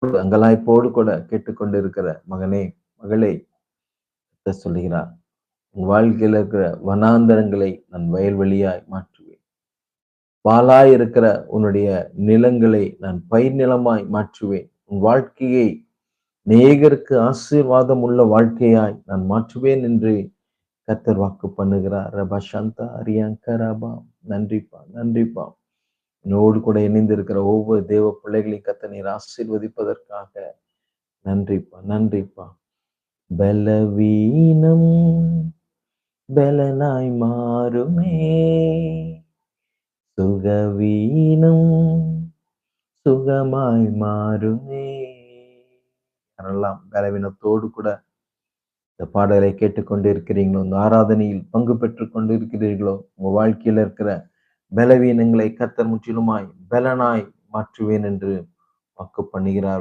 அங்கலாய்ப்போடு கூட கேட்டுக்கொண்டிருக்கிற மகனே, மகளே, கர்த்தர் சொல்லுகிறார், உன் வாழ்க்கையில இருக்கிற வனாந்தரங்களை நான் வயல்வெளியாய் மாற்றுவேன். பாழாய் இருக்கிற உன்னுடைய நிலங்களை நான் பயிர் நிலமாய் மாற்றுவேன். உன் வாழ்க்கையை அநேகருக்கு ஆசீர்வாதம் உள்ள வாழ்க்கையாய் நான் மாற்றுவேன் என்று கர்த்தர் வாக்கு பண்ணுகிறார். ரபா சந்தா அரியாங்க ரபா. நன்றிப்பா, நன்றிப்பா. என்னோடு கூட இணைந்திருக்கிற ஒவ்வொரு தேவ பிள்ளைகளையும் கர்த்தர் நீர் ஆசீர்வதிப்பதற்காக நன்றிப்பா, நன்றிப்பா. பலவீனம் பலனாய் மாறுமே, சுகவீனம் சுகமாய் மாறுமே. யாரெல்லாம் பலவீனத்தோடு கூட இந்த பாடலை கேட்டுக்கொண்டு இருக்கிறீங்களோ, இந்த ஆராதனையில் பங்கு பெற்றுக் கொண்டு இருக்கிறீர்களோ, உங்க வாழ்க்கையில இருக்கிற பலவீனங்களை கர்த்தர் முற்றிலுமாய் பலனாய் மாற்றுவேன் என்று வாக்கு பண்ணுகிறார்.